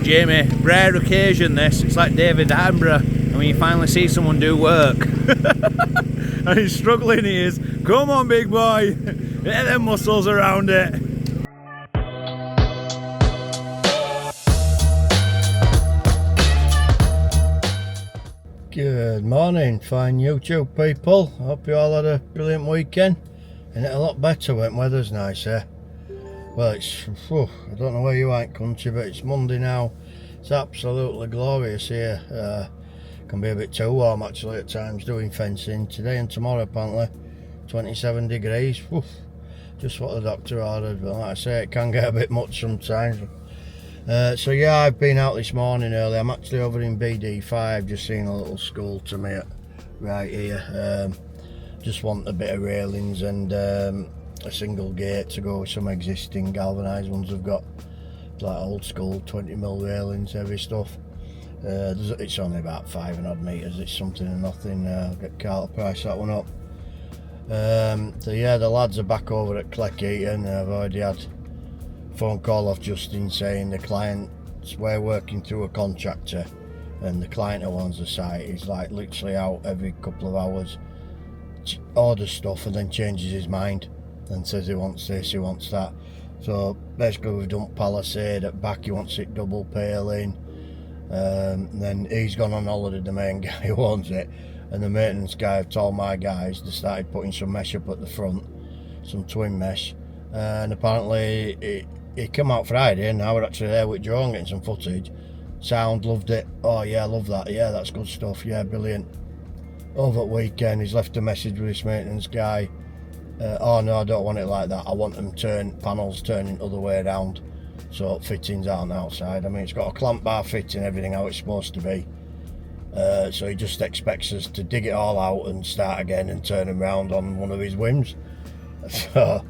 Jamie, rare occasion this. It's like David Attenborough, and when you finally see someone do work. And he's struggling, he is. Come on, big boy. Get them muscles around it. Good morning, fine YouTube people. Hope you all had a brilliant weekend. And it a lot better when weather's nice, eh? Well, it's, I don't know where you are in country, but it's Monday now. It's absolutely glorious here. Can be a bit too warm actually at times doing fencing. Today and tomorrow apparently 27 degrees. Just what the doctor ordered, but like I say, it can get a bit much sometimes. So yeah, I've been out this morning early. I'm actually over in BD5, just seeing a little school to me right here. Just want a bit of railings and a single gate to go with some existing galvanised ones I've got. Like old school 20mm railings, heavy stuff. It's only about 5 and odd metres. It's something and nothing. I'll get Carl to price that one up. So yeah, the lads are back over at Cleckheaton. I've already had a phone call off Justin saying the clients, we're working through a contractor, and the client who owns the site is like literally out every couple of hours, orders stuff and then changes his mind and says he wants this, he wants that. So basically we've done PALISADE at back, he wants it double paling. Then he's gone on holiday, the main guy who owns it, and the maintenance guy have told my guys they started putting some mesh up at the front, some twin mesh, and apparently it came out Friday and now we're actually there with Joe getting some footage. Sound, loved it. Oh yeah, love that. Yeah, that's good stuff. Yeah, brilliant. Over at weekend he's left a message with this maintenance guy. Oh no, I don't want it like that. I want them panels turning other way around, so fittings aren't outside. I mean, it's got a clamp bar fitting, everything how it's supposed to be. So he just expects us to dig it all out and start again and turn them round on one of his whims. So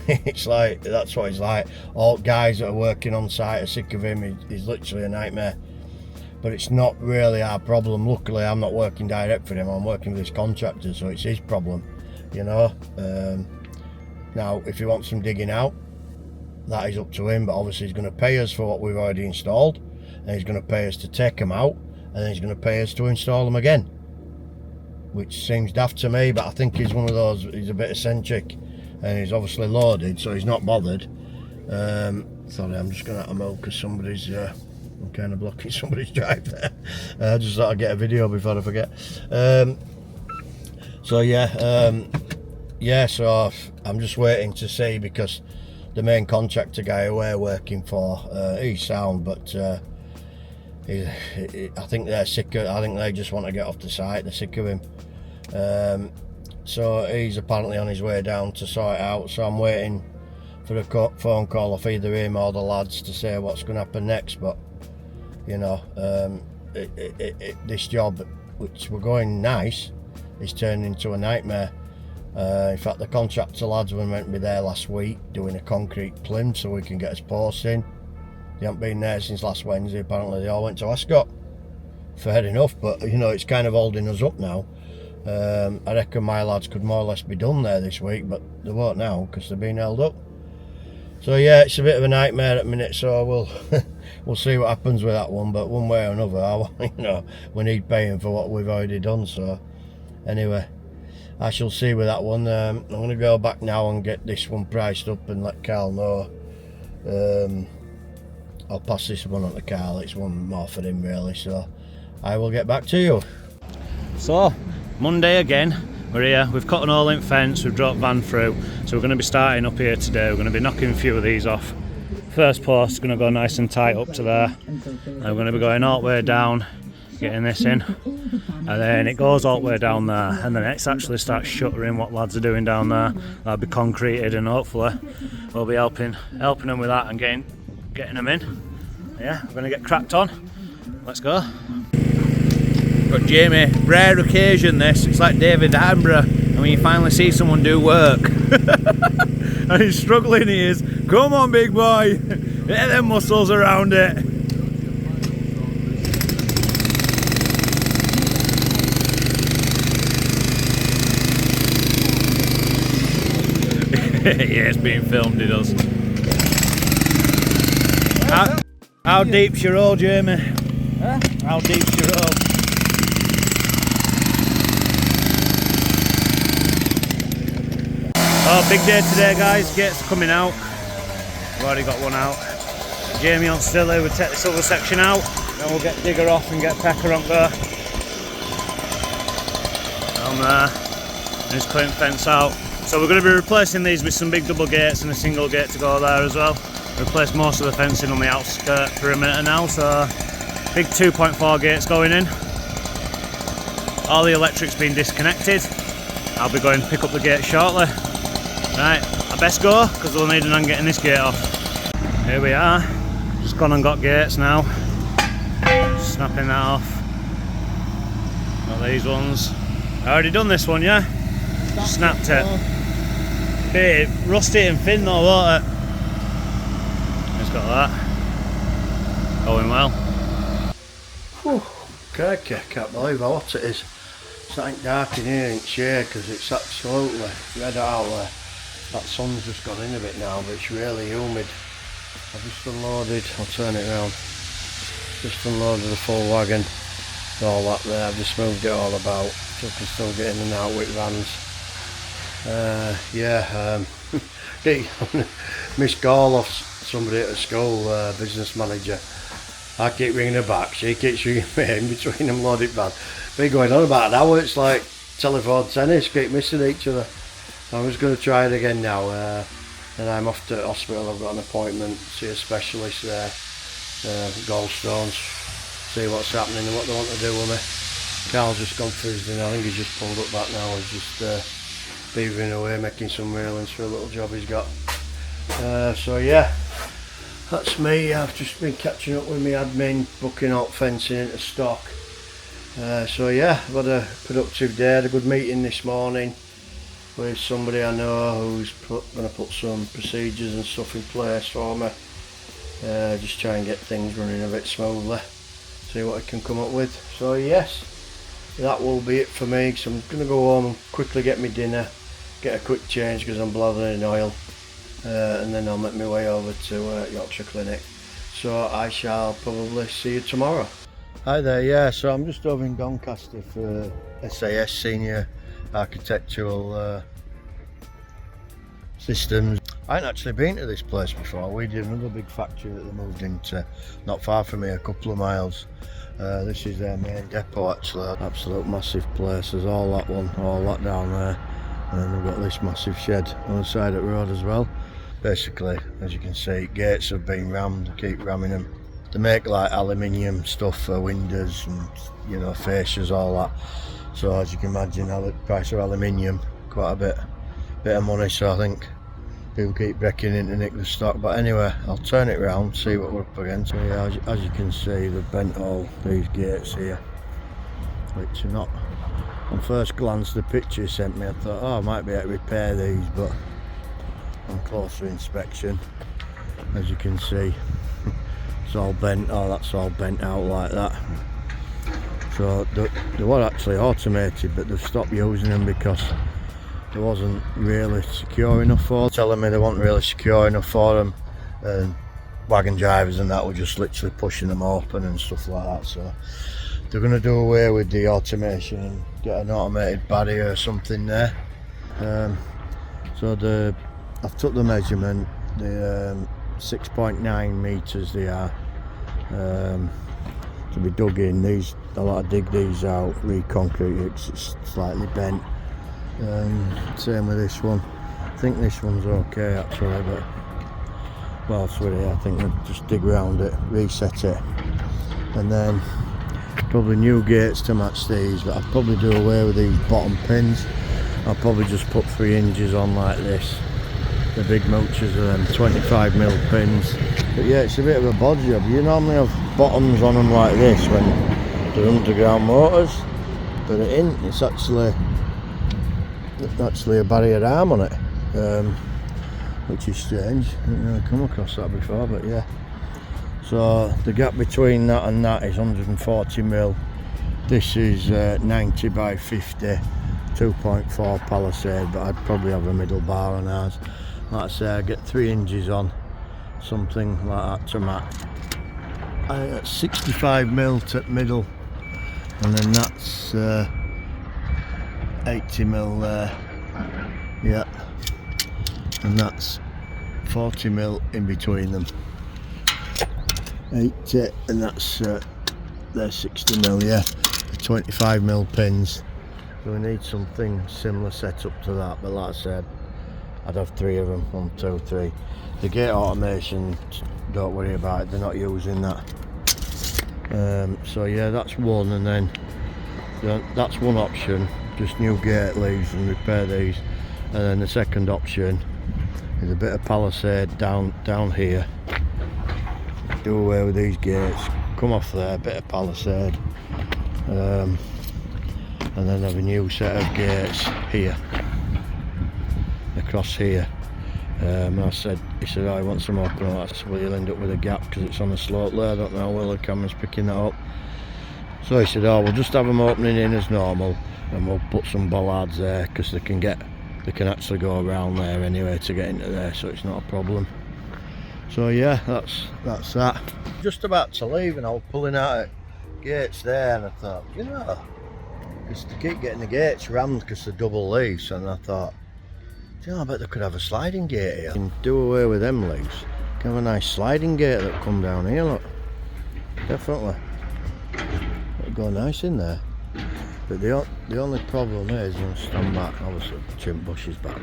it's like, that's what he's like. All guys that are working on site are sick of him. He's literally a nightmare. But it's not really our problem. Luckily, I'm not working direct for him. I'm working with his contractor, so it's his problem, you know. Now, if he wants them digging out, that is up to him, but obviously he's going to pay us for what we've already installed, and he's going to pay us to take them out, and then he's going to pay us to install them again, which seems daft to me, but I think he's one of those, he's a bit eccentric, and he's obviously loaded, so he's not bothered. Sorry, I'm just going to have to move because somebody's I'm kind of blocking somebody's drive there. I just thought I'd get a video before I forget. So yeah, so I'm just waiting to see, because the main contractor guy who we're working for, he's sound, but I think they're sick of, I think they just want to get off the site, they're sick of him. So he's apparently on his way down to sort it out, so I'm waiting for a phone call off either him or the lads to say what's going to happen next. But you know, this job, which we're going nice, is turning into a nightmare. In fact, the contractor lads were meant to be there last week doing a concrete plinth so we can get us posts in. They haven't been there since last Wednesday. Apparently they all went to Ascot. Fair enough, but you know, it's kind of holding us up now. I reckon my lads could more or less be done there this week, but they won't now because they're being held up. So yeah, it's a bit of a nightmare at the minute, so we'll see what happens with that one, but one way or another, you know, we need paying for what we've already done. So anyway, I shall see with that one. I'm going to go back now and get this one priced up and let Carl know. I'll pass this one on to Carl, it's one more for him really, so I will get back to you. So, Monday again, we're here, we've cut an all-in fence, we've dropped van through, so we're going to be starting up here today. We're going to be knocking a few of these off. First post is going to go nice and tight up to there, and we're going to be going all the way down, getting this in, and then it goes all the way down there, and then it actually starts shuttering what lads are doing down there. That'll be concreted, and hopefully we'll be helping them with that and getting them in. Yeah, we're going to get cracked on. Let's go. But Jamie, rare occasion this. It's like David Attenborough, and when you finally see someone do work. And he's struggling, he is. Come on, big boy. Get them muscles around it. Yeah, it's being filmed, he does. How deep's your hole, Jamie? Huh? How deep's your hole? Oh, big day today, guys. Gates are coming out. We've already got one out. Jamie on still here. We'll take this other section out, then we'll get Digger off and get Pecker on there. Down there. And his clean fence out. So we're going to be replacing these with some big double gates and a single gate to go there as well. Replace most of the fencing on the outskirt perimeter now, so big 2.4 gates going in. All the electric's been disconnected. I'll be going to pick up the gate shortly. Right, I best go because we'll need an hand getting this gate off. Here we are, just gone and got gates now. Snapping that off. Got these ones. I already done this one, yeah? Snapped it. Bit rusty and thin though, won't it? Just got that. Going well. Whew, crikey, can't believe how hot it is. It's like dark in here in shade because it's absolutely red out there. That sun's just gone in a bit now, but it's really humid. I've just unloaded, I'll turn it around. Just unloaded the full wagon. All that there, I've just moved it all about. So I can still get in and out with vans. Miss call off somebody at the school, business manager. I keep ringing her back, she keeps ringing me in between them loaded van. Been going on about an hour, it's like telephone tennis, keep missing each other. I'm just going to try it again now, and I'm off to hospital. I've got an appointment, see a specialist there, gallstones, see what's happening and what they want to do with me. Carl's just gone for his dinner, I think he's just pulled up back now, he's just beavering away, making some railings for a little job he's got. So yeah, that's me. I've just been catching up with my admin, booking out fencing into stock. So yeah, I've had a productive day, had a good meeting this morning with somebody I know who's going to put some procedures and stuff in place for me. Just try and get things running a bit smoothly, see what I can come up with. So yes, that will be it for me. So I'm going to go home and quickly get my dinner, get a quick change because I'm blathering in oil, and then I'll make my way over to Yorkshire Clinic. So I shall probably see you tomorrow. Hi there, yeah, so I'm just over in Doncaster for SAS Senior Architectural Systems. I ain't actually been to this place before. We did another big factory that they moved into not far from here, a couple of miles. This is their main depot actually, absolute massive place. There's all that one, all that down there, and then we've got this massive shed on the side of the road as well. Basically, as you can see, gates have been rammed, keep ramming them. They make like aluminium stuff for windows and, you know, fascias, all that. So as you can imagine, the price of aluminium, quite a bit of money, so I think people keep breaking in to nick the stock. But anyway, I'll turn it round, see what we're up against. So yeah, as you can see, they've bent all these gates here, which are not, on first glance the picture he sent me, I thought, oh, I might be able to repair these, but on closer inspection, as you can see, it's all bent. Oh, that's all bent out like that. So they were actually automated, but they've stopped using them because it wasn't really secure enough for them. Telling me they weren't really secure enough for them, and wagon drivers and that were just literally pushing them open and stuff like that. So they're going to do away with the automation and get an automated barrier or something there. So I've took the measurement, the 6.9 metres they are, to be dug in. I'll have to dig these out, re-concrete it, 'cause it's slightly bent. Same with this one. I think this one's okay actually, but whilst we're here I think we'll just dig around it, reset it, and then probably new gates to match these. But I'll probably do away with these bottom pins. I'll probably just put 3 hinges on like this. The big moochers are them 25mm pins. But yeah, it's a bit of a bod job. You normally have bottoms on them like this when they're underground motors, but it ain't. It's actually a barrier arm on it, which is strange. I haven't really come across that before, but yeah. So the gap between that and that is 140mm. This is 90 by 50, 2.4 PALISADE, but I'd probably have a middle bar on ours. Like I say, I get 3 hinges on, something like that to match. 65mm at middle, and then that's 80mm there, yeah, and that's 40mm in between them, 80, and that's they're 60mm, yeah, 25mm pins. So we need something similar set up to that, but like I said, I'd have 3 of them, 1, 2, 3. The gate automation, don't worry about it, they're not using that. So yeah, that's one, and then that's one option, just new gate leaves and repair these. And then the second option is a bit of palisade down here, do away with these gates, come off there, bit of palisade, and then have a new set of gates here, across here. I said, he said, oh, he wants some open up. I said, well, you'll end up with a gap because it's on a slope there. I don't know whether the camera's picking that up. So he said, oh, we'll just have them opening in as normal, and we'll put some bollards there because they can actually go around there anyway to get into there, so it's not a problem. So yeah, that's that. Just about to leave, and I was pulling out at gates there, and I thought, you know, because they keep getting the gates rammed because they're double leaves, and I thought, you know, I bet they could have a sliding gate here. And do away with them leaves. Can have a nice sliding gate that come down here, look. Definitely. It'll go nice in there. But the only problem is, you stand back, obviously chimp bushes back.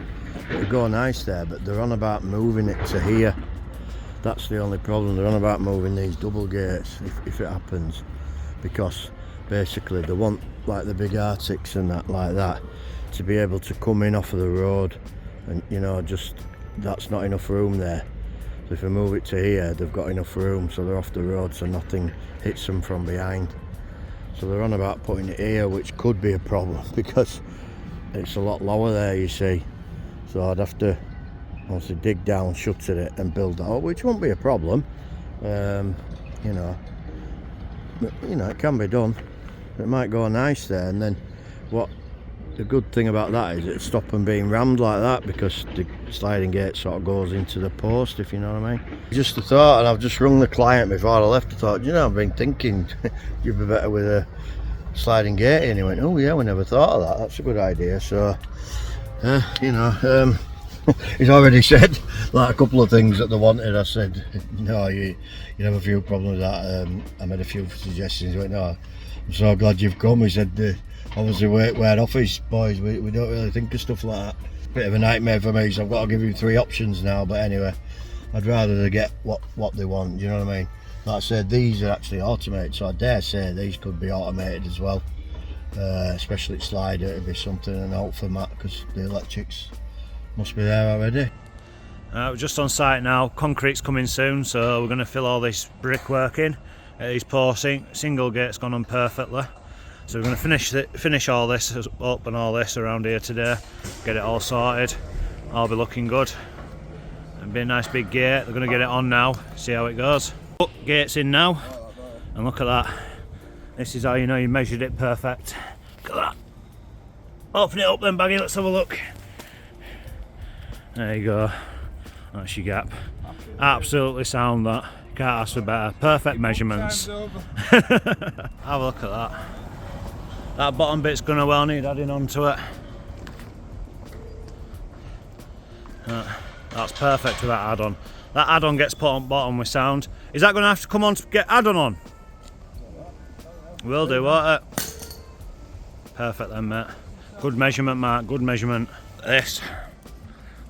It'll go nice there, but they're on about moving it to here. That's the only problem. They're on about moving these double gates if it happens. Because basically they want, like the big Arctics and that like that, to be able to come in off of the road. And you know, just that's not enough room there. So if we move it to here, they've got enough room, so they're off the road, so nothing hits them from behind. So they're on about putting it here, which could be a problem because it's a lot lower there, you see. So I'd have to obviously dig down, shutter it, and build that up, which won't be a problem. You know, but, you know, it can be done. It might go nice there, and then the good thing about that is it'll stop them being rammed like that, because the sliding gate sort of goes into the post, if you know what I mean. Just a thought, and I've just rung the client before I left. I thought, you know, I've been thinking you'd be better with a sliding gate, and he went, oh yeah, we never thought of that, that's a good idea. So you know, he's already said like a couple of things that they wanted. I said, no, you have a few problems with that. I made a few suggestions. He went, no, I'm so glad you've come. He said, obviously we're office boys, we don't really think of stuff like that. Bit of a nightmare for me, so I've got to give you 3 options now. But anyway, I'd rather they get what they want, you know what I mean. Like I said, these are actually automated, so I dare say these could be automated as well. Especially slider, it'd be something to note for Matt, because the electrics must be there already. We're just on site now. Concrete's coming soon, so we're going to fill all this brickwork in. These posts, single gate's gone on perfectly. So we're going to finish all this up and all this around here today, get it all sorted, all be looking good. It'll be a nice big gate. They're going to get it on now, see how it goes. Put gates in now, and look at that. This is how you know you measured it perfect. Look at that. Open it up then, Baggy, let's have a look. There you go. That's your gap. Absolutely sound, that. Can't ask for better. Perfect measurements. Have a look at that. That bottom bit's gonna well need adding onto it. That's perfect for that add-on. That add-on gets put on bottom with sound. Is that gonna have to come on to get add-on on? Will do, won't it? Perfect then, mate. Good measurement, Mark, good measurement. This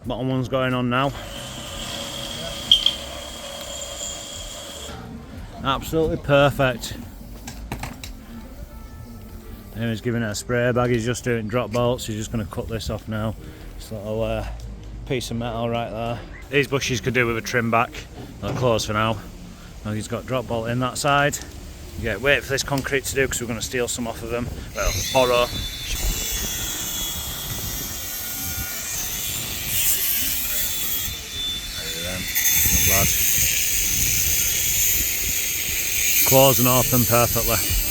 bottom one's going on now. Absolutely perfect. And he's giving it a spray bag. He's just doing drop bolts. He's just going to cut this off now. This little piece of metal right there. These bushes could do with a trim back. They're closed for now. Now he's got drop bolt in that side. Yeah, wait for this concrete to do, because we're going to steal some off of them. Well, borrow. Not bad. Close and open perfectly.